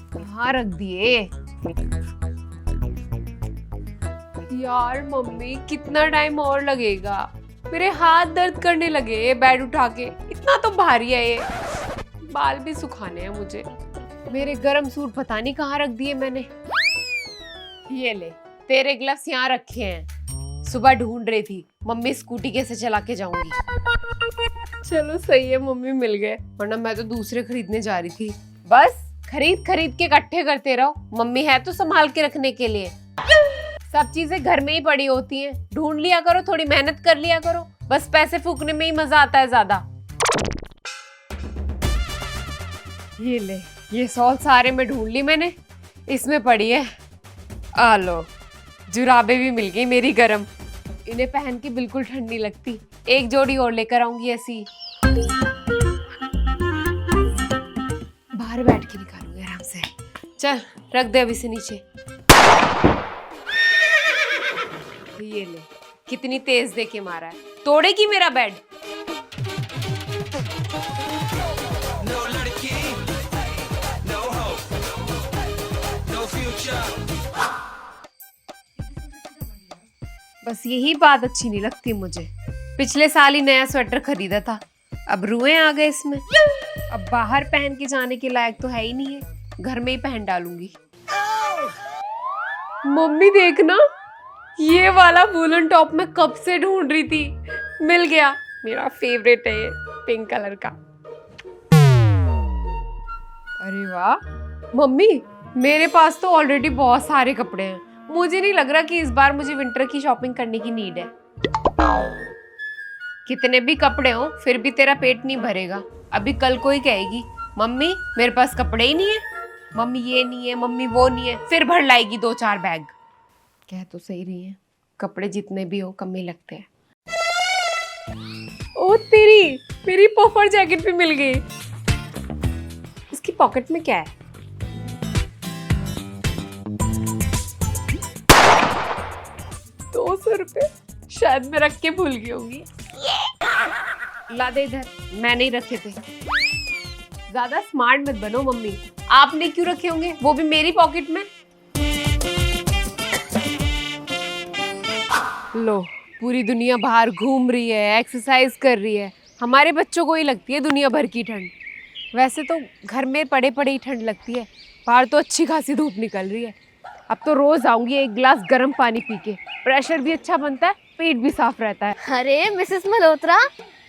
कहाँ रख दिए यार? मम्मी कितना टाइम और लगेगा? मेरे हाथ दर्द करने लगे ये बेड उठा के, इतना तो भारी है ये। बाल भी सुखाने हैं मुझे। मेरे गरम सूट पता नहीं कहाँ रख दिए मैंने। ये ले, तेरे ग्लव्स यहाँ रखे हैं। सुबह ढूंढ रही थी, मम्मी स्कूटी कैसे चला के जाऊंगी। चलो सही है, मम्मी मिल गए, वरना मैं तो दूसरे खरीदने जा रही थी। बस खरीद खरीद के इकट्ठे करते रहो, मम्मी है तो संभाल के रखने के लिए। सब चीजें घर में ही पड़ी होती हैं, ढूंढ लिया करो, थोड़ी मेहनत कर लिया करो। बस पैसे फूकने में ही मजा आता है ज्यादा। ये ले, ये सॉल सारे में ढूंढ ली मैंने, इसमें पड़ी है। आ लो, जुराबे भी मिल गई मेरी गरम। इन्हें पहन के बिल्कुल ठंड नहीं लगती। एक जोड़ी और लेकर आऊंगी ऐसी। बाहर बैठ के निकालूंगी आराम से। चल रख दे अभी से नीचे। ये ले, कितनी तेज दे के मारा है, तोड़ेगी मेरा बेड। बस यही बात अच्छी नहीं लगती मुझे। पिछले साल ही नया स्वेटर खरीदा था, अब रुएं आ गए इसमें। अब बाहर पहन के जाने के लायक तो है ही नहीं है, घर में ही पहन डालूंगी। मम्मी देखना, ये वाला वूलन टॉप मैं कब से ढूंढ रही थी, मिल गया। मेरा फेवरेट है ये, पिंक कलर का। अरे वाह मम्मी, मेरे पास तो ऑलरेडी बहुत सारे कपड़े हैं। मुझे नहीं लग रहा कि इस बार मुझे विंटर की शॉपिंग करने की नीड है। कितने भी कपड़े हो फिर भी तेरा पेट नहीं भरेगा। अभी कल को ही कहेगी मम्मी मेरे पास कपड़े ही नहीं है, मम्मी ये नहीं है, मम्मी वो नहीं है, फिर भर लाएगी 2-4 बैग। कह तो सही रही है, कपड़े जितने भी हो कम ही लगते हैं। ओ तेरी, मेरी पफर जैकेट भी मिल गई। इसकी पॉकेट में क्या है? ₹200 शायद मैं रख के भूल गई होंगी। ला दे इधर, मैंने ही रखे थे। ज्यादा स्मार्ट मत बनो मम्मी, आपने क्यों रखे होंगे, वो भी मेरी पॉकेट में। लो, पूरी दुनिया बाहर घूम रही है, एक्सरसाइज कर रही है, हमारे बच्चों को ही लगती है दुनिया भर की ठंड। वैसे तो घर में पड़े पड़े ही ठंड लगती है, बाहर तो अच्छी खासी धूप निकल रही है। अब तो रोज आऊंगी एक गिलास गर्म पानी पी के, प्रेशर भी अच्छा बनता है, पेट भी साफ रहता है। अरे मिसेस मल्होत्रा,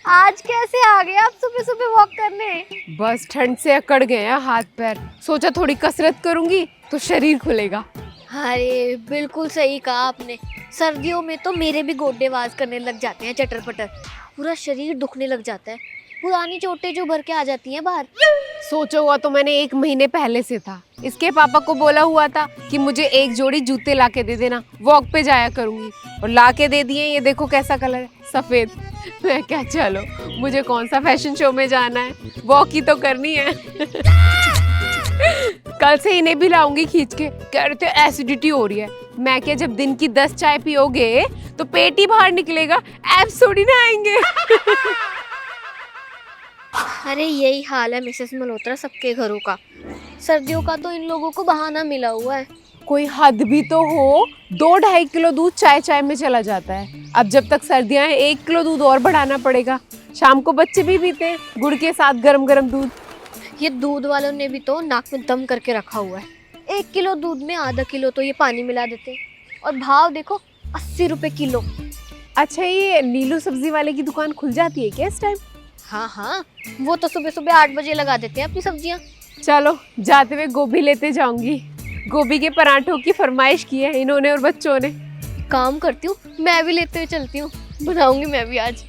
आज कैसे आ गए आप सुबह सुबह वॉक करने? बस ठंड से अकड़ गए हैं हाथ पैर, सोचा थोड़ी कसरत करूंगी तो शरीर खुलेगा। अरे बिल्कुल सही कहा आपने, सर्दियों में तो मेरे भी गोड्डे आवाज करने लग जाते हैं, चटर पटर, पूरा शरीर दुखने लग जाता है, पुरानी चोटें जो भर के आ जाती हैं बाहर। सोचा हुआ तो मैंने 1 महीने पहले से था। इसके पापा को बोला हुआ था कि मुझे एक जोड़ी जूते ला के दे देना, वॉक पे जाया करूंगी, और ला के दे दिए। ये देखो कैसा कलर है, सफेद। मैं क्या, चलो मुझे कौन सा फैशन शो में जाना है, वॉक ही तो करनी है। कल से इन्हें भी लाऊंगी खींच के। कह रहे थे एसिडिटी हो रही है, मैं क्या, जब दिन की 10 चाय पियोगे तो पेट ही बाहर निकलेगा, एब्स थोड़ी ना आएंगे। अरे यही हाल है मिसेस मल्होत्रा सबके घरों का, सर्दियों का तो इन लोगों को बहाना मिला हुआ है। कोई हद भी तो हो, 2-2.5 किलो दूध चाय में चला जाता है। अब जब तक सर्दियां हैं 1 किलो दूध और बढ़ाना पड़ेगा। शाम को बच्चे भी पीते हैं गुड़ के साथ गरम गरम दूध। ये दूध वालों ने भी तो नाक में दम करके रखा हुआ है, 1 किलो दूध में आधा किलो तो ये पानी मिला देते हैं, और भाव देखो 80 रुपए किलो। अच्छा, ये नीलू सब्जी वाले की दुकान खुल जाती है क्या इस टाइम? हाँ हाँ, वो तो सुबह सुबह 8 बजे लगा देते हैं अपनी सब्जियां। चलो जाते हुए गोभी लेते जाऊंगी, गोभी के पराठों की फरमाइश की है इन्होंने और बच्चों ने। काम करती हूँ, मैं भी लेते हुए चलती हूँ, बनाऊंगी मैं भी आज।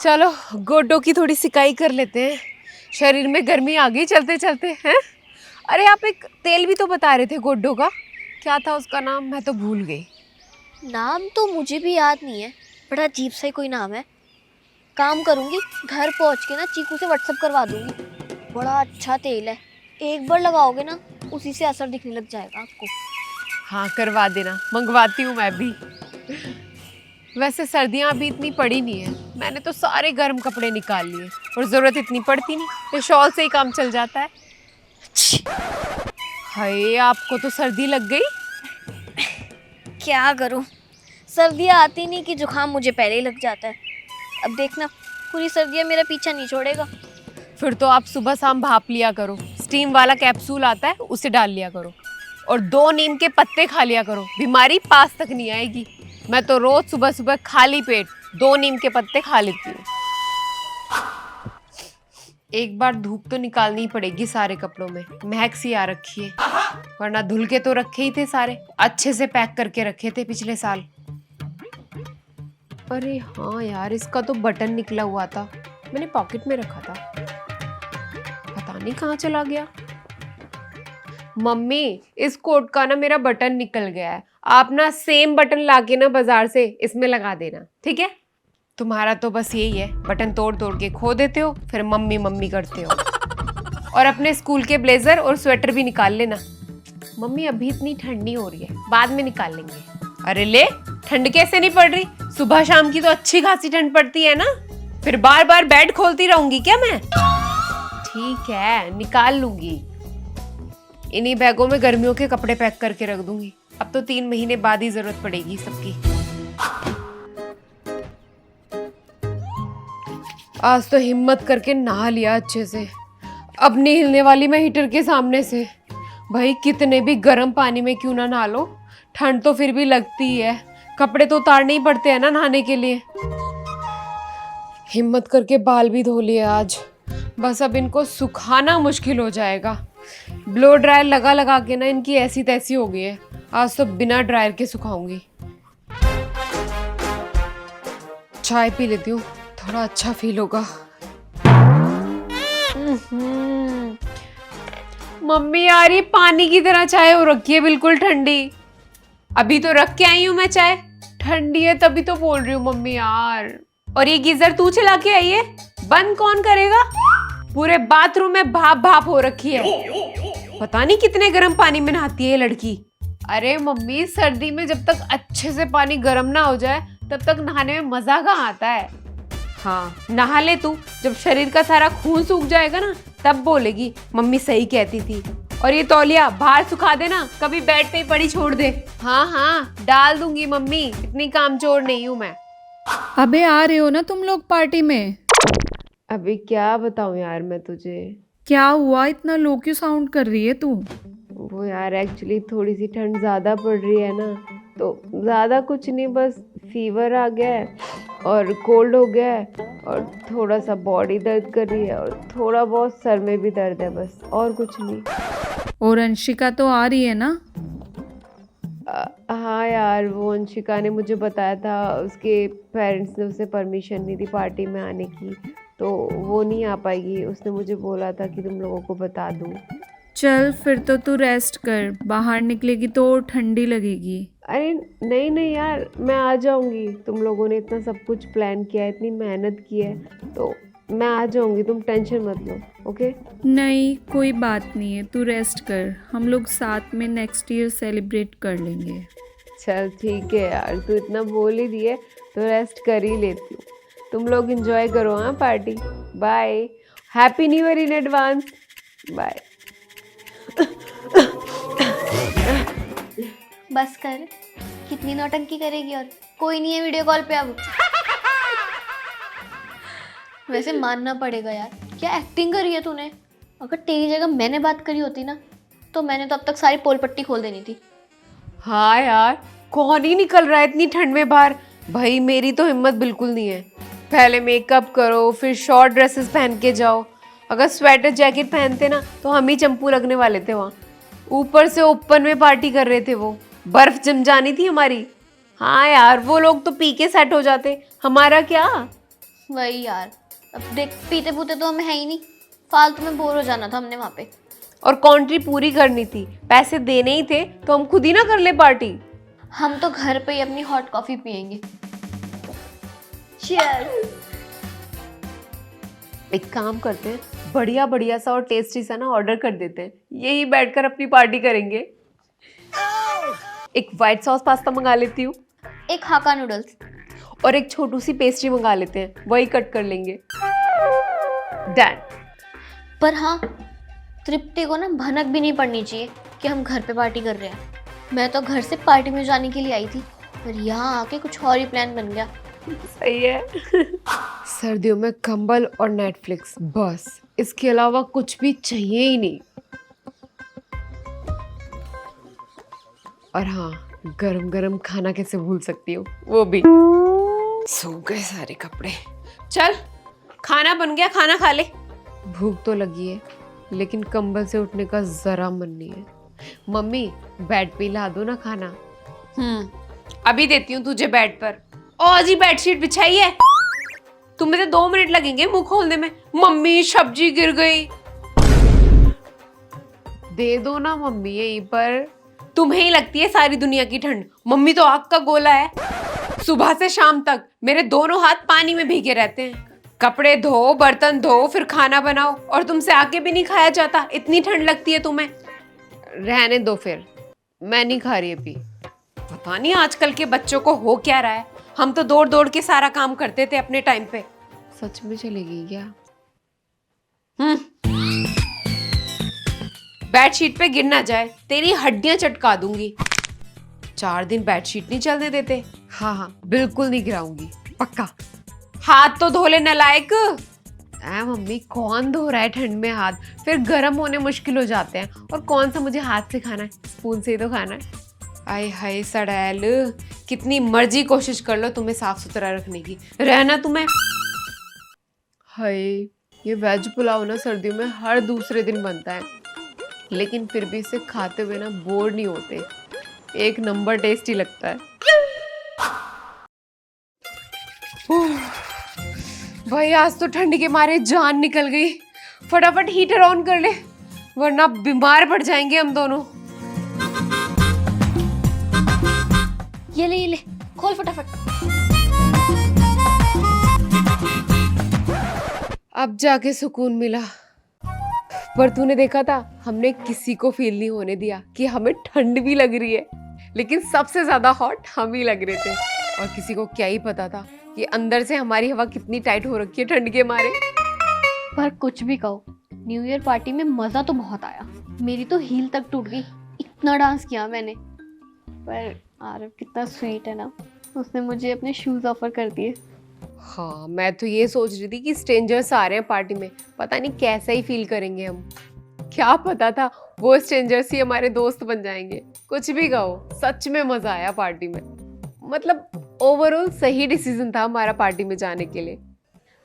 चलो गोडों की थोड़ी सिकाई कर लेते हैं, शरीर में गर्मी आ गई चलते चलते हैं। अरे आप एक तेल भी तो बता रहे थे गोडों का, क्या था उसका नाम, मैं तो भूल गई। नाम तो मुझे भी याद नहीं है, बड़ा अजीब सा ही कोई नाम है। काम करूंगी, घर पहुंच के ना चीकू से व्हाट्सएप करवा दूंगी, बड़ा अच्छा तेल है, एक बार लगाओगे ना उसी से असर दिखने लग जाएगा आपको। हाँ करवा देना, मंगवाती हूँ मैं भी। वैसे सर्दियाँ अभी इतनी पड़ी नहीं है, मैंने तो सारे गर्म कपड़े निकाल लिए और जरूरत इतनी पड़ती नहीं, ये शॉल से ही काम चल जाता है। हाय, आपको तो सर्दी लग गई। क्या करूं, सर्दियाँ आती नहीं कि जुकाम मुझे पहले ही लग जाता है। अब देखना पूरी सर्दियाँ मेरा पीछा नहीं छोड़ेगा। फिर तो आप सुबह शाम भाप लिया करो, स्टीम वाला कैप्सूल आता है उसे डाल लिया करो, और 2 नीम के पत्ते खा लिया करो, बीमारी पास तक नहीं आएगी। मैं तो रोज सुबह सुबह खाली पेट 2 नीम के पत्ते खा लेती हूँ। एक बार धूप तो निकालनी ही पड़ेगी सारे कपड़ों में, महक सी आ रखी है, वरना धुल के तो रखे ही थे सारे, अच्छे से पैक करके रखे थे पिछले साल। अरे हाँ यार, इसका तो बटन निकला हुआ था, मैंने पॉकेट में रखा था, पता नहीं कहाँ चला गया। मम्मी, इस कोट का ना मेरा बटन निकल गया है, आप ना सेम बटन लाके ना बाजार से इसमें लगा देना, ठीक है? तुम्हारा तो बस यही है, बटन तोड़ तोड़ के खो देते हो, फिर मम्मी मम्मी करते हो। और अपने स्कूल के ब्लेजर और स्वेटर भी निकाल लेना। मम्मी अभी इतनी ठंड नहीं हो रही है, बाद में निकाल लेंगे। अरे ले, ठंड कैसे नहीं पड़ रही? सुबह शाम की तो अच्छी खासी ठंड पड़ती है ना, फिर बार बार बेड खोलती रहूंगी क्या मैं? ठीक है, निकाल लूंगी। इन्हीं बैगों में गर्मियों के कपड़े पैक करके रख दूंगी, अब तो 3 महीने बाद ही जरूरत पड़ेगी सबकी। आज तो हिम्मत करके नहा लिया अच्छे से, अब नहीं हिलने वाली मैं हीटर के सामने से। भाई कितने भी गर्म पानी में क्यों ना नहा लो, ठंड तो फिर भी लगती है, कपड़े तो उतारने ही पड़ते हैं ना नहाने के लिए। हिम्मत करके बाल भी धो लिए आज, बस अब इनको सुखाना मुश्किल हो जाएगा। ब्लो ड्रायर लगा लगा के ना इनकी ऐसी तैसी हो गई है, आज तो बिना ड्रायर के सुखाऊंगी। चाय पी लेती हूँ, थोड़ा अच्छा फील होगा। मम्मी यार, ये पानी की तरह चाय हो रखी है, बिल्कुल ठंडी। अभी तो रख के आई हूँ मैं चाय, ठंडी है तभी तो बोल रही हूँ मम्मी यार। और ये गीजर तू चला के आई है, बंद कौन करेगा? पूरे बाथरूम में भाप भाप हो रखी है, पता नहीं कितने गर्म पानी में नहाती है ये लड़की। अरे मम्मी, सर्दी में जब तक अच्छे से पानी गर्म ना हो जाए तब तक नहाने में मजा कहाँ आता है। हाँ, नहा ले तू, जब शरीर का सारा खून सूख जाएगा ना तब बोलेगी मम्मी सही कहती थी। और ये तौलिया बाहर सुखा देना, कभी बेड पे ही पड़ी छोड़ दे। हाँ हाँ, डाल दूंगी मम्मी, इतनी कामचोर नहीं हूँ मैं। अबे आ रहे हो ना तुम लोग पार्टी में? अभी क्या बताऊं यार मैं तुझे। क्या हुआ, इतना लो क्यों साउंड कर रही है तू? वो यार एक्चुअली थोड़ी सी ठंड ज़्यादा पड़ रही है ना, तो ज़्यादा कुछ नहीं, बस फीवर आ गया है और कोल्ड हो गया है और थोड़ा सा बॉडी दर्द कर रही है और थोड़ा बहुत सर में भी दर्द है, बस और कुछ नहीं। और अंशिका तो आ रही है ना? हाँ यार, वो अंशिका ने मुझे बताया था, उसके पेरेंट्स ने उसे परमिशन नहीं दी पार्टी में आने की, तो वो नहीं आ पाएगी। उसने मुझे बोला था कि तुम लोगों को बता दूँ। चल फिर तो तू रेस्ट कर, बाहर निकलेगी तो और ठंडी लगेगी। अरे नहीं नहीं यार, मैं आ जाऊंगी, तुम लोगों ने इतना सब कुछ प्लान किया है, इतनी मेहनत की है, तो मैं आ जाऊंगी, तुम टेंशन मत लो। ओके? नहीं कोई बात नहीं है, तू रेस्ट कर, हम लोग साथ में नेक्स्ट ईयर सेलिब्रेट कर लेंगे। चल ठीक है यार, तू इतना बोल ही दिए तो रेस्ट कर ही लेती हूँ। तुम लोग एंजॉय करो हाँ party. Bye, happy new year in advance. Bye. बस कर, कितनी नौटंकी करेगी, और कोई नहीं है वीडियो कॉल पे अब। वैसे मानना पड़ेगा यार, क्या एक्टिंग करी है तूने। अगर तेरी जगह मैंने बात करी होती ना, तो मैंने तो अब तक सारी पोल पट्टी खोल देनी थी। हाँ यार, कौन ही निकल रहा है इतनी ठंड में बाहर। भाई मेरी तो हिम्मत बिल्कुल नहीं है, पहले मेकअप करो, फिर शॉर्ट ड्रेसेस पहन के जाओ। अगर स्वेटर जैकेट पहनते ना तो हम ही चंपू लगने वाले थे वहाँ। ऊपर से ओपन में पार्टी कर रहे थे, वो बर्फ जम जानी थी हमारी। हाँ यार, वो लोग तो पी के सेट हो जाते, हमारा क्या। वही यार, अब देख पीते पूते तो हमें है ही नहीं, फालतू में बोर हो जाना था हमने वहाँ पे। और कॉन्ट्री पूरी करनी थी, पैसे देने ही थे तो हम खुद ही ना कर ले पार्टी। हम तो घर पे ही अपनी हॉट कॉफी पियेंगे। चीयर्स। एक काम करते हैं, बढ़िया बढ़िया सा और टेस्टी सा ना ऑर्डर कर देते हैं, यही बैठकर अपनी पार्टी करेंगे। एक व्हाइट सॉस पास्ता मंगा लेती हूँ। एक हाका नूडल्स। और एक छोटू सी पेस्ट्री मंगा लेते हैं, वही कट कर लेंगे। डन। पर हाँ, तृप्ति को ना भनक भी नहीं पड़नी चाहिए कि हम घर पे पार्टी कर रहे हैं। मैं तो घर से पार्टी में जाने के लिए आई थी, पर यहाँ आके कुछ और ही प्लान बन गया। सही है। सर्दियों में कंबल और नेटफ्लिक्स, बस इसके अलावा कुछ भी चाहिए ही नहीं। और हाँ, गरम गरम खाना कैसे भूल सकती हूँ, वो भी। सूख गए सारे कपड़े। चल खाना बन गया, खाना खा ले। भूख तो लगी है, लेकिन कंबल से उठने का जरा मन नहीं है। मम्मी बेड पे ला दो ना खाना। अभी देती हूँ तुझे बेड पर। और जी बेडशीट बिछाई है। तुम्हें तो 2 मिनट लगेंगे मुंह खोलने में। मम्मी सब्जी गिर गई। दे दो ना मम्मी यहीं पर। तुम्हें ही लगती है सारी दुनिया की ठंड, मम्मी तो आग का गोला है। सुबह से शाम तक मेरे दोनों हाथ पानी में भीगे रहते हैं। कपड़े धो, बर्तन धो, फिर खाना बनाओ, और तुमसे आके भी नहीं खाया जाता, इतनी ठंड लगती है तुम्हें। रहने दो फिर, मैं नहीं खा रही अभी। पता नहीं आजकल के बच्चों को हो क्या रहा है। हम तो दौड़ दौड़ के सारा काम करते थे अपने टाइम पे। सच में चलेगी क्या? बेडशीट पे गिर ना जाए, तेरी हड्डियां चटका दूंगी। 4 दिन बेडशीट नहीं चलने देते। हाँ, बिल्कुल नहीं गिराऊंगी, पक्का। हाथ तो धो ले नालायक। मम्मी कौन धो रहा है ठंड में हाथ? फिर गर्म होने मुश्किल हो जाते हैं। और कौन सा मुझे हाथ से खाना है, स्पून से ही तो खाना है। आय हाय सड़ैल, कितनी मर्जी कोशिश कर लो तुम्हें साफ सुथरा रखने की, रहना तुम्हें। हाय, ये वेज पुलाव ना सर्दियों में हर दूसरे दिन बनता है, लेकिन फिर भी इसे खाते हुए ना बोर नहीं होते। एक नंबर टेस्टी लगता है। भाई आज तो ठंड के मारे जान निकल गई। फटाफट हीटर ऑन कर ले, वरना बीमार पड़ जाएंगे हम दोनों। ये ले, खोल फटाफट। अब जाके सुकून मिला। पर तूने देखा था, हमने किसी को फील नहीं होने दिया कि हमें ठंड भी लग रही है, लेकिन सबसे ज्यादा हॉट हम ही लग रहे थे। और किसी को क्या ही पता था कि अंदर से हमारी हवा कितनी टाइट हो रखी है ठंड के मारे। पर कुछ भी कहो, न्यू ईयर पार्टी में मजा तो बहुत आया। मेरी तो हील तक टूट गई, इतना डांस किया मैंने। पर आरव कितना स्वीट है ना, उसने मुझे अपने शूज ऑफर कर दिए। हाँ, मैं तो ये सोच रही थी कि स्ट्रेंजर्स आ रहे हैं पार्टी में, पता नहीं कैसा ही फील करेंगे हम। क्या पता था वो स्ट्रेंजर्स ही हमारे दोस्त बन जाएंगे। कुछ भी कहो, सच में मजा आया पार्टी में। मतलब ओवरऑल सही डिसीजन था हमारा पार्टी में जाने के लिए।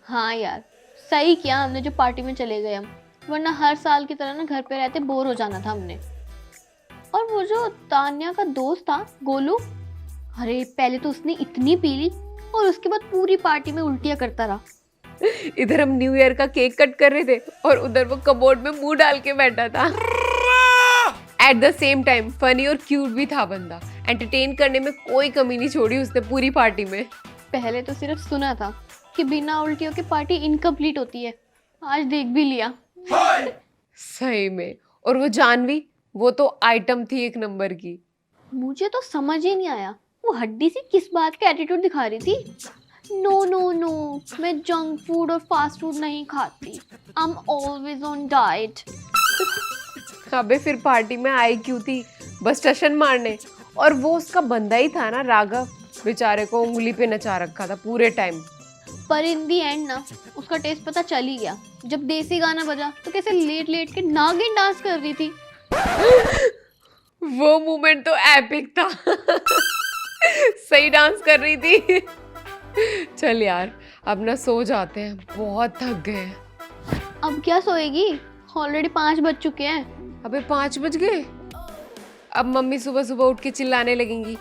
हाँ यार, सही किया हमने जो पार्टी में चले गए हम, वरना हर साल की तरह ना घर पे रहते बोर हो जाना था हमने। और वो जो तान्या का दोस्त था गोलू, अरे पहले तो उसने इतनी पी ली और उसके बाद पूरी पार्टी में उल्टियां करता रहा। इधर हम न्यू ईयर का केक कट कर रहे थे और उधर वो कबोर्ड में मुंह डाल के बैठा था। At the same time funny और क्यूट भी था बंदा। एंटरटेन करने में कोई कमी नहीं छोड़ी उसने पूरी पार्टी में। पहले तो सिर्फ सुना था कि बिना उल्टियों की पार्टी इनकम्प्लीट होती है, आज देख भी लिया। सही में। और वो जानवी, वो तो आइटम थी एक नंबर की। मुझे तो समझ ही नहीं आया वो हड्डी से किस बात का एटीट्यूड दिखा रही थी। नो नो नो, मैं जंक फूड और फास्ट फूड नहीं खाती, I am always on diet. अबे फिर पार्टी में आई क्यों थी? बस जश्न मारने। और वो उसका बंदा ही था ना राघव, बेचारे को उंगली पे नचा रखा था पूरे टाइम। पर इन दी एंड ना उसका टेस्ट पता चल ही गया। जब देसी गाना बजा तो कैसे लेट लेट के नागिन डांस कर रही थी। वो मोमेंट तो एपिक था। सही डांस कर रही थी। चल यार, अब ना सो जाते हैं, बहुत थक गए हैं। अब क्या सोएगी? ऑलरेडी 5 बज चुके हैं। अबे 5 बज गए? अब मम्मी सुबह सुबह उठ के चिल्लाने लगेंगी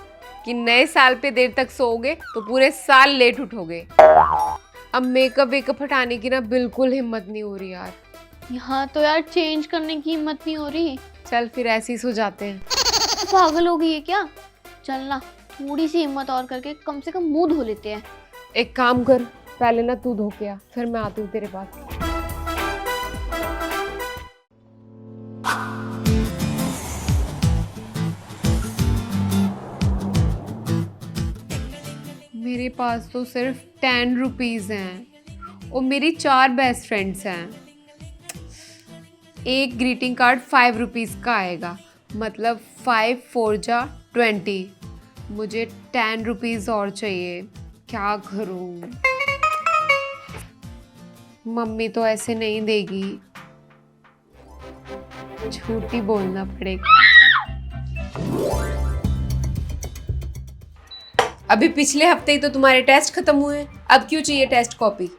कि नए साल पे देर तक सोओगे तो पूरे साल लेट उठोगे। अब मेकअप वेकअप हटाने की ना बिल्कुल हिम्मत नहीं हो रही यार। यहाँ तो यार चेंज करने की हिम्मत नहीं हो रही। चल फिर ऐसे ही सो जाते हैं। पागल हो गई है क्या? चलना, थोड़ी सी हिम्मत और करके कम से कम मुंह धो लेते हैं। एक काम कर, पहले ना तू धो के आ, फिर मैं आती हूँ तेरे पास। मेरे पास तो सिर्फ 10 रुपीज़ हैं और मेरी 4 बेस्ट फ्रेंड्स हैं। एक ग्रीटिंग कार्ड 5 रुपीज़ का आएगा, मतलब 5 4 जा 20। मुझे 10 रुपीज़ और चाहिए, क्या करूं? मम्मी तो ऐसे नहीं देगी, झूठ ही बोलना पड़ेगा। अभी पिछले हफ्ते ही तो तुम्हारे टेस्ट खत्म हुए, अब क्यों चाहिए टेस्ट कॉपी?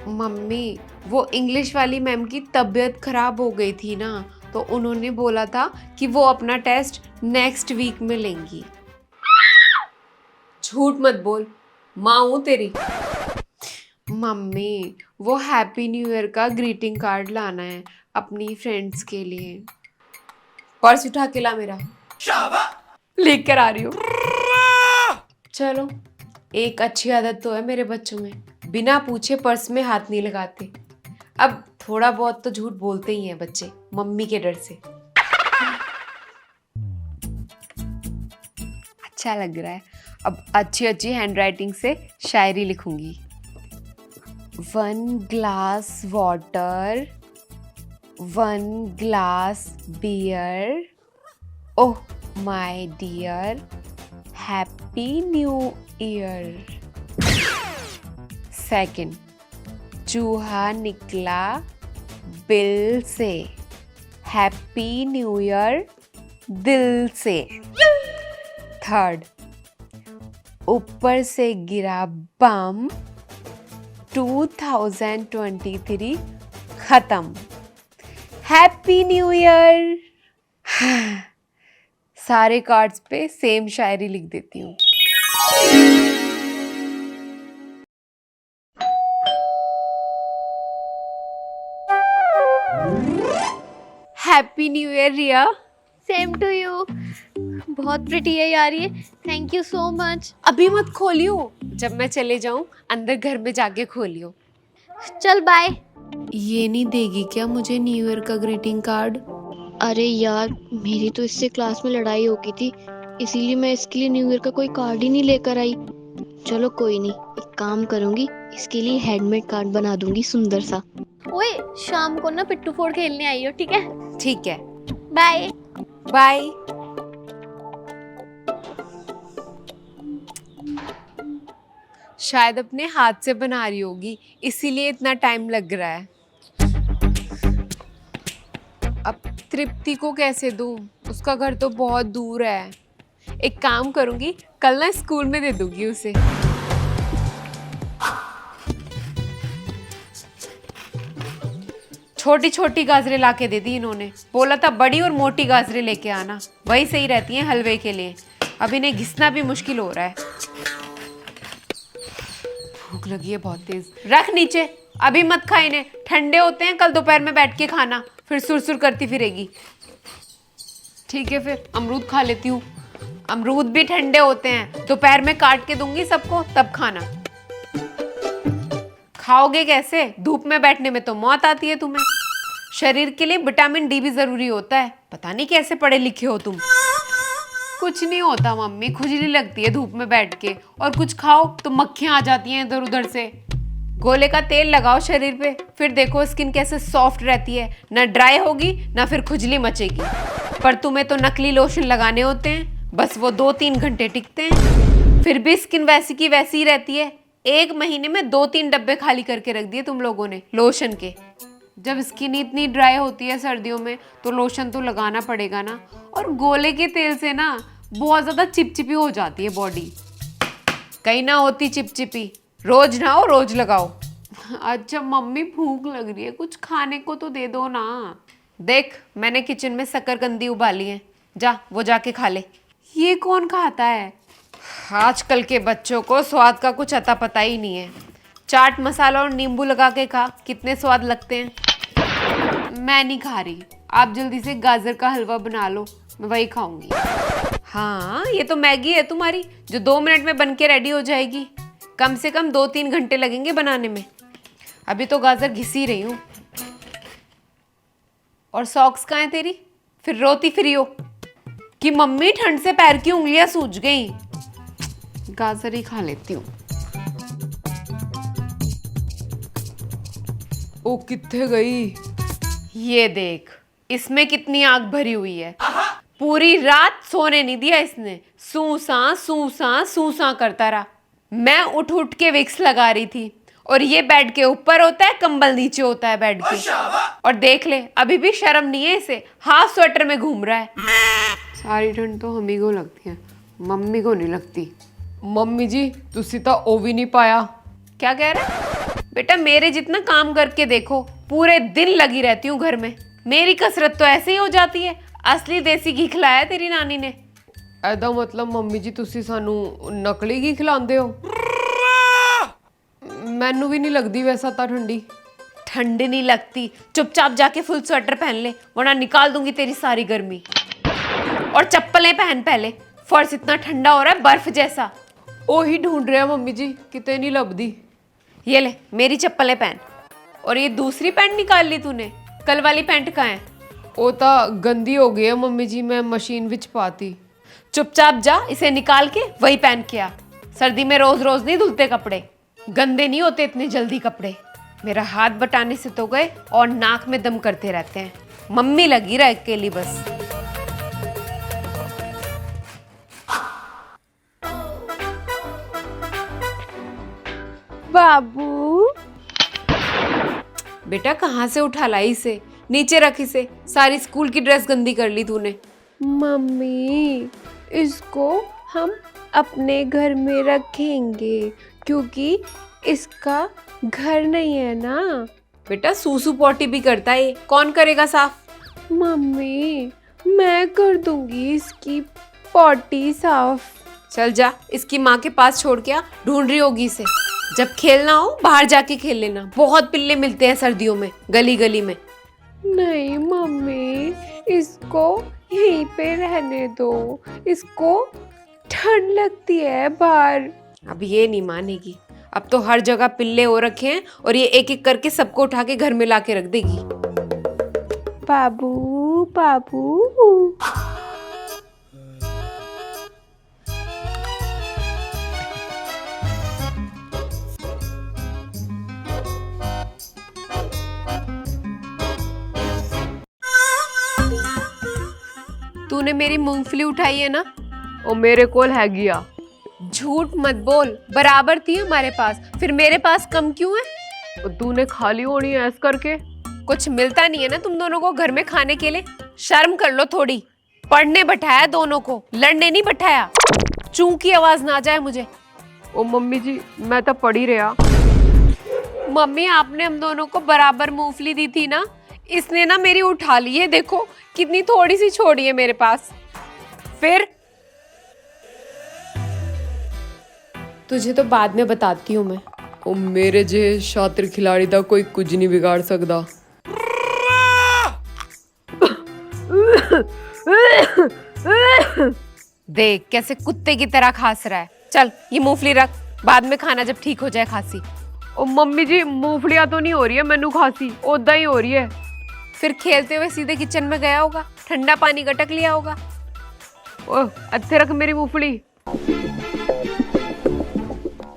मम्मी, वो इंग्लिश वाली मैम की तबीयत खराब हो गई थी ना, तो उन्होंने बोला था कि वो अपना टेस्ट नेक्स्ट वीक में लेंगी। झूठ मत बोल, माँ हूं तेरी। मम्मी, वो हैप्पी न्यू ईयर का ग्रीटिंग कार्ड लाना है अपनी फ्रेंड्स के लिए। पर्स उठा के ला मेरा, लेकर आ रही हूँ। चलो, एक अच्छी आदत तो है मेरे बच्चों में, बिना पूछे पर्स में हाथ नहीं लगाते। अब थोड़ा बहुत तो झूठ बोलते ही हैं बच्चे, मम्मी के डर से। अच्छा लग रहा है, अब अच्छी अच्छी हैंडराइटिंग से शायरी लिखूंगी। 1 glass water, 1 glass beer, oh my dear, happy new year. Second, चूहा निकला बिल से, हैप्पी न्यू ईयर दिल से। थर्ड, ऊपर से गिरा बम, 2023 खत्म, हैप्पी न्यू ईयर। सारे कार्ड्स पे सेम शायरी लिख देती हूँ। Happy new year Riya. Same to you. बहुत प्रिटी है यार ये, थैंक यू सो मच। अभी मत खोलियो, जब मैं चले जाऊं अंदर घर में जाके खोलियो। चल बाय। ये नहीं देगी क्या मुझे न्यू ईयर का ग्रीटिंग कार्ड? अरे यार, मेरी तो इससे क्लास में लड़ाई हो गई थी, इसीलिए मैं इसके लिए न्यू ईयर का कोई कार्ड ही नहीं लेकर आई। चलो कोई नहीं, एक काम करूंगी, इसके लिए हैंडमेड कार्ड बना दूंगी सुंदर सा। ओए, शाम को ना पिट्टू फोड़ खेलने आई हो, ठीक है? ठीक है, बाय बाय। शायद अपने हाथ से बना रही होगी, इसीलिए इतना टाइम लग रहा है। अब तृप्ति को कैसे दूं? उसका घर तो बहुत दूर है। एक काम करूंगी, कल ना स्कूल में दे दूंगी उसे। छोटी छोटी गाजरें लाके दे दी इन्होंने, बोला था बड़ी और मोटी गाजरें लेके आना, वही सही रहती हैं हलवे के लिए। अब इन्हें घिसना भी मुश्किल हो रहा है। भूख लगी है बहुत तेज। रख नीचे, अभी मत खा इन्हें, ठंडे होते हैं, कल दोपहर में बैठ के खाना, फिर सुरसुर करती फिरेगी। ठीक है, फिर अमरूद खा लेती हूँ। अमरूद भी ठंडे होते हैं, दोपहर में काट के दूंगी सबको, तब खाना। खाओगे कैसे? धूप में बैठने में तो मौत आती है तुम्हें। शरीर के लिए विटामिन डी भी जरूरी होता है, पता नहीं कैसे पढ़े लिखे हो तुम। कुछ नहीं होता मम्मी, खुजली लगती है धूप में बैठ के, और कुछ खाओ तो मक्खियां आ जाती हैं इधर उधर से। गोले का तेल लगाओ शरीर पे, फिर देखो स्किन कैसे सॉफ्ट रहती है, ना ड्राई होगी ना फिर खुजली मचेगी। पर तुम्हें तो नकली लोशन लगाने होते हैं, बस वो 2-3 घंटे टिकते हैं, फिर भी स्किन वैसी की वैसी ही रहती है। 1 महीने में 2-3 डब्बे खाली करके रख दिए तुम लोगों ने लोशन के। जब स्किन इतनी ड्राई होती है सर्दियों में तो लोशन तो लगाना पड़ेगा ना। और गोले के तेल से ना बहुत ज़्यादा चिपचिपी हो जाती है बॉडी, कहीं ना होती चिपचिपी। रोज ना हो, रोज लगाओ। अच्छा मम्मी, भूख लग रही है, कुछ खाने को तो दे दो ना। देख, मैंने किचन में शकरकंदी उबाली है, जा वो जाके खा ले। ये कौन खाता है? आजकल के बच्चों को स्वाद का कुछ अता पता ही नहीं है। चाट मसाला और नींबू लगा के खा, कितने स्वाद लगते हैं। मैं नहीं खा रही, आप जल्दी से गाजर का हलवा बना लो, मैं वही खाऊंगी। हाँ, ये तो मैगी है तुम्हारी, जो 2 मिनट में बन के रेडी हो जाएगी। कम से कम 2-3 घंटे लगेंगे बनाने में। अभी तो गाजर घिस ही रही हूँ। और सॉक्स कहाँ है तेरी? फिर रोती फिरी हो कि मम्मी ठंड से पैर की उंगलियां सूज गई। गाजर ही खा लेती हूँ। ओ कित्थे गई? ये देख, इसमें कितनी आग भरी हुई है। पूरी रात सोने नहीं दिया इसने, सूसा करता रहा। मैं उठ उठ के विक्स लगा रही थी, और ये बेड के ऊपर होता है, कंबल नीचे होता है बेड के। और देख ले, अभी भी शर्म नहीं है इसे, हाफ स्वेटर में घूम रहा है। सारी ठंड तो हमी को लगती है, मम्मी को नहीं लगती। मम्मी जी तुसी तो ओ भी नहीं पाया। क्या कह रहा है बेटा? मेरे जितना काम करके देखो, पूरे दिन लगी रहती हूँ घर में। मेरी कसरत तो ऐसे ही हो जाती है। असली देसी घी खिलाया तेरी नानी ने। ऐदा मतलब मम्मी जी तुसी सानू नकली घी खिलांदे हो? मैनू भी नहीं लगती वैसा ता ठंडी। ठंड नहीं लगती, चुपचाप जाके फुल स्वेटर पहन ले, वरना निकाल दूंगी तेरी सारी गर्मी। और चप्पलें पहन पहले, फर्श इतना ठंडा हो रहा है बर्फ जैसा। ओही ढूंढ रहे हैं मम्मी जी, कितने नहीं लभदी। ये ले मेरी चप्पलें पहन। और ये दूसरी पैंट निकाल ली तूने? कल वाली पैंट कहाँ है? ओ ता गंदी हो गई है मम्मी जी, मैं मशीन विच पाती। चुपचाप जा, इसे निकाल के वही पहन के आ। सर्दी में रोज रोज नहीं धुलते कपड़े, गंदे नहीं होते इतने जल्दी कपड़े। मेरा हाथ बटाने से तो गए और नाक में दम करते रहते हैं। मम्मी लगी रह अकेली बस। बाबू बेटा, कहाँ से उठा लाई इसे? नीचे रख इसे, सारी स्कूल की ड्रेस गंदी कर ली तूने। मम्मी इसको हम अपने घर में रखेंगे, क्योंकि इसका घर नहीं है ना। बेटा सूसू पोटी भी करता है, कौन करेगा साफ? मम्मी मैं कर दूंगी इसकी पोटी साफ। चल जा, इसकी माँ के पास छोड़ के आ, ढूंढ रही होगी इसे। जब खेलना हो बाहर जाके खेल लेना, बहुत पिल्ले मिलते हैं सर्दियों में गली गली में। नहीं मम्मी, इसको यहीं पे रहने दो, इसको ठंड लगती है बाहर। अब ये नहीं मानेगी, अब तो हर जगह पिल्ले हो रखे हैं और ये एक एक करके सबको उठा के घर में ला के रख देगी। बाबू बाबू। तूने मेरी मूंगफली उठाई है ना? ओ मेरे कोल है गया। झूठ मत बोल, बराबर थी हमारे पास, फिर मेरे पास कम क्यों है? तूने खा ली होनी है ऐसे करके। कुछ मिलता नहीं है ना तुम दोनों को घर में खाने के लिए? शर्म कर लो थोड़ी। पढ़ने बैठाया दोनों को, लड़ने नहीं बैठाया। चूं की आवाज ना जाए मुझे। ओ मम्मी जी मैं तो पढ़ ही रहा। मम्मी आपने हम दोनों को बराबर मूंगफली दी थी ना, इसने ना मेरी उठा ली है, देखो कितनी थोड़ी सी छोड़ी है मेरे पास। फिर तुझे तो बाद में बताती हूँ मैं। ओ मेरे जे शातिर खिलाड़ी दा कोई कुछ नहीं बिगाड़ सकता। देख कैसे कुत्ते की तरह खांस रहा है। चल ये मूंगफली रख, बाद में खाना जब ठीक हो जाए खांसी। ओ मम्मी जी मूंगफलियां तो नहीं हो रही है मैनू खांसी, ओदा ही हो रही है। फिर खेलते हुए सीधे किचन में गया होगा, ठंडा पानी गटक लिया होगा। ओह अच्छे रख मेरी मूंगफली।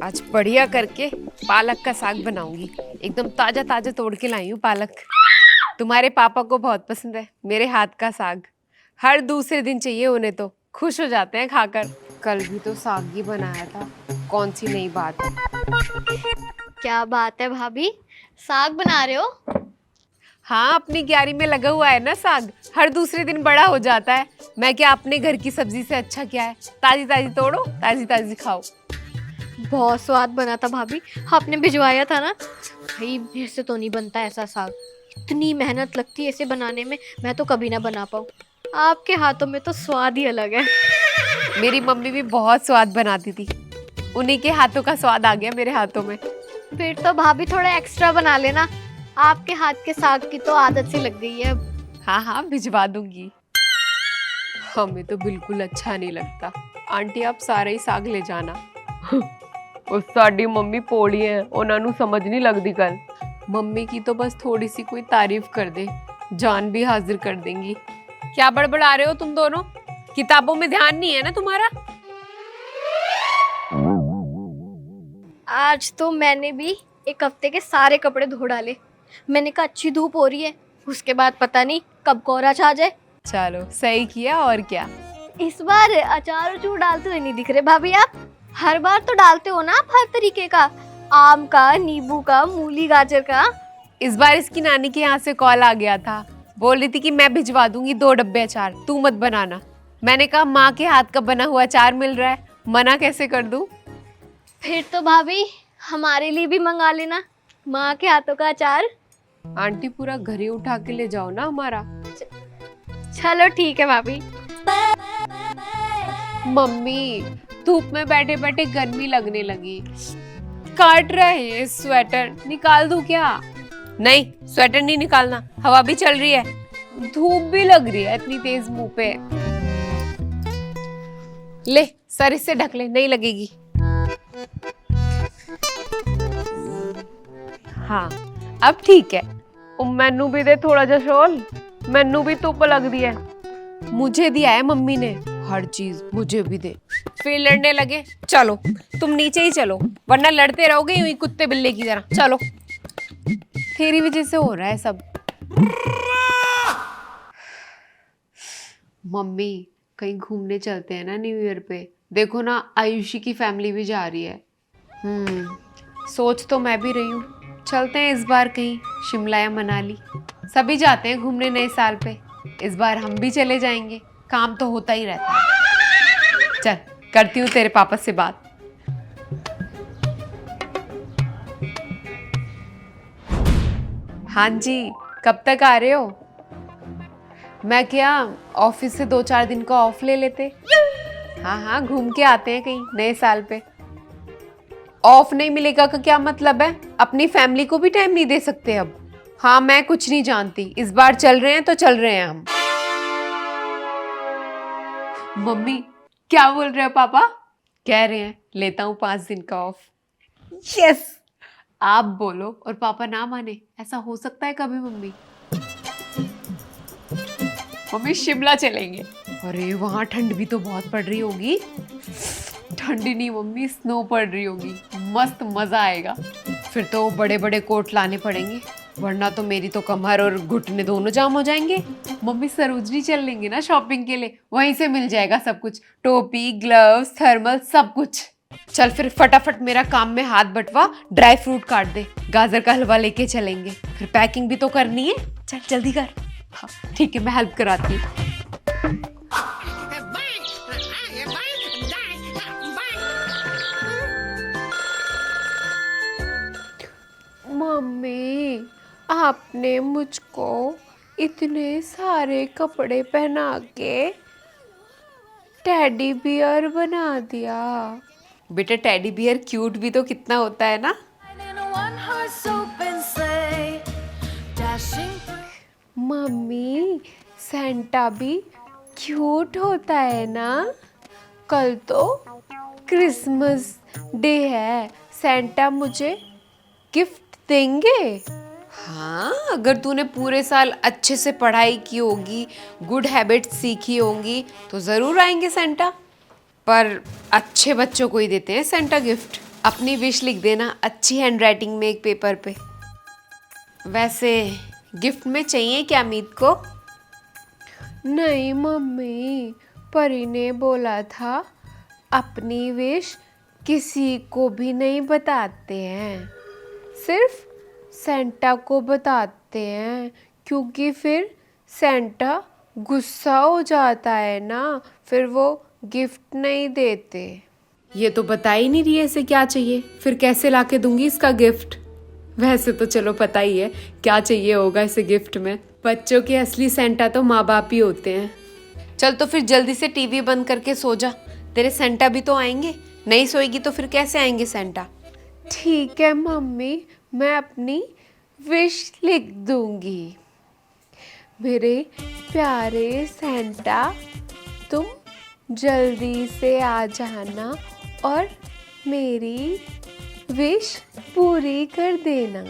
आज बढ़िया करके पालक का साग बनाऊंगी, एकदम ताजा ताजा तोड़ के लाई हूँ पालक। तुम्हारे पापा को बहुत पसंद है मेरे हाथ का साग, हर दूसरे दिन चाहिए उन्हें, तो खुश हो जाते हैं खाकर। कल भी तो साग ही बनाया था, कौन सी नई बात है? क्या बात है भाभी, साग बना रहे हो? हाँ अपनी क्यारी में लगा हुआ है ना साग, हर दूसरे दिन बड़ा हो जाता है। मैं क्या अपने घर की सब्जी से अच्छा क्या है? ताजी ताजी तोड़ो, ताजी ताजी खाओ। बहुत स्वाद बना था भाभी, आपने भिजवाया था ना। भाई मेरे से तो नहीं बनता ऐसा साग, इतनी मेहनत लगती है इसे बनाने में, मैं तो कभी ना बना पाऊँ। आपके हाथों में तो स्वाद ही अलग है। मेरी मम्मी भी बहुत स्वाद बनाती थी, उन्हीं के हाथों का स्वाद आ गया मेरे हाथों में। फिर तो भाभी थोड़ा एक्स्ट्रा बना लेना, आपके हाथ के साग की तो आदत सी लग गई है अब। हाँ हाँ भिजवा दूंगी। हमें तो बिल्कुल अच्छा नहीं लगता। आंटी आप सारा ही साग ले जाना। और साडी मम्मी पोड़ी है, उन्होंने समझ नहीं लगती कल। मम्मी की तो बस थोड़ी सी कोई तारीफ कर दे, जान भी हाजिर कर देंगी। क्या बड़बड़ा रहे हो तुम दोनों? किताबों में ध्यान नहीं है ना तुम्हारा? आज तो मैंने भी एक हफ्ते के सारे कपड़े धो डाले, मैंने कहा अच्छी धूप हो रही है, उसके बाद पता नहीं कब कोहरा छा जाए। चलो सही किया, और क्या। इस बार अचार उचूर डालते हुए नहीं दिख रहे भाभी आप। हर बार तो डालते हो ना आप हर तरीके का, आम का, नींबू का, मूली गाजर का। इस बार इसकी नानी के यहाँ से कॉल आ गया था, बोल रही थी कि मैं भिजवा दूंगी 2 डब्बे अचार, तू मत बनाना। मैंने कहा माँ के हाथ का बना हुआ अचार मिल रहा है, मना कैसे कर दूं। फिर तो भाभी हमारे लिए भी मंगा लेना माँ के हाथों का अचार। आंटी पूरा घर ही उठा के ले जाओ ना हमारा। चलो ठीक है भाभी। मम्मी धूप में बैठे बैठे गर्मी लगने लगी, काट रहा है ये स्वेटर, निकाल दूं क्या। नहीं स्वेटर नहीं निकालना, हवा भी चल रही है, धूप भी लग रही है इतनी तेज मुंह पे। ले सर इससे ढक ले, नहीं लगेगी। हाँ अब ठीक है। मैनू भी दे थोड़ा जा शॉल, मैनू भी धुप लग रही है। मुझे दिया है मम्मी ने हर चीज, मुझे भी दे। फिर लड़ने लगे, चलो तुम नीचे ही चलो, वरना लड़ते रहोगे यूं ही कुत्ते बिल्ले की तरह। चलो तेरी वजह से हो रहा है सब। मम्मी कहीं घूमने चलते हैं ना न्यू ईयर पे। देखो ना आयुषी की फैमिली भी जा रही है। सोच तो मैं भी रही हूँ, चलते हैं इस बार कहीं शिमला या मनाली। सभी जाते हैं घूमने नए साल पे, इस बार हम भी चले जाएंगे। काम तो होता ही रहता है। चल करती हूँ तेरे पापा से बात। हाँ जी कब तक आ रहे हो। मैं क्या ऑफिस से 2-4 दिन का ऑफ ले लेते। हाँ घूम के आते हैं कहीं नए साल पे। ऑफ नहीं मिलेगा का क्या मतलब है, अपनी फैमिली को भी टाइम नहीं दे सकते अब। हाँ मैं कुछ नहीं जानती, इस बार चल रहे हैं तो चल रहे हैं हम। मम्मी क्या बोल रहे हो पापा। कह रहे हैं लेता हूँ 5 दिन का ऑफ। यस आप बोलो और पापा ना माने, ऐसा हो सकता है कभी। मम्मी शिमला चलेंगे। अरे वहां ठंड भी तो बहुत पड़ रही होगी। ठंडी नहीं मम्मी, स्नो पड़ रही होगी, मस्त मजा आएगा। फिर तो बड़े बड़े कोट लाने पड़ेंगे, वरना तो मेरी तो कमर और घुटने दोनों जाम हो जाएंगे। मम्मी सरोजनी चल लेंगे ना शॉपिंग के लिए, वहीं से मिल जाएगा सब कुछ, टोपी, ग्लव्स, थर्मल, सब कुछ। चल फिर फटाफट मेरा काम में हाथ बटवा, ड्राई फ्रूट काट दे, गाजर का हलवा लेके चलेंगे। फिर पैकिंग भी तो करनी है, चल जल्दी कर। हाँ ठीक है मैं हेल्प कराती हूँ। मम्मी आपने मुझको इतने सारे कपड़े पहना के टेडी बियर बना दिया। बेटा टेडी बियर क्यूट भी तो कितना होता है ना। मम्मी सेंटा भी क्यूट होता है ना। कल तो क्रिसमस डे है, सेंटा मुझे गिफ्ट देंगे। हाँ अगर तूने पूरे साल अच्छे से पढ़ाई की होगी, गुड हैबिट्स सीखी होंगी तो ज़रूर आएंगे सेंटा। पर अच्छे बच्चों को ही देते हैं सेंटा गिफ्ट। अपनी विश लिख देना अच्छी हैंडराइटिंग में एक पेपर पे। वैसे गिफ्ट में चाहिए क्या मीत को। नहीं मम्मी, परी ने बोला था अपनी विश किसी को भी नहीं बताते हैं, सिर्फ सेंटा को बताते हैं, क्योंकि फिर सेंटा गुस्सा हो जाता है ना, फिर वो गिफ्ट नहीं देते। ये तो बता ही नहीं रही है इसे क्या चाहिए, फिर कैसे लाके दूंगी इसका गिफ्ट। वैसे तो चलो पता ही है क्या चाहिए होगा इसे गिफ्ट में। बच्चों के असली सेंटा तो माँ बाप ही होते हैं। चल तो फिर जल्दी से टीवी बंद करके सो जा, तेरे सेंटा भी तो आएंगे। नहीं सोएगी तो फिर कैसे आएंगे सेंटा। ठीक है मम्मी, मैं अपनी विश लिख दूंगी। मेरे प्यारे सेंटा, तुम जल्दी से आ जाना और मेरी विश पूरी कर देना।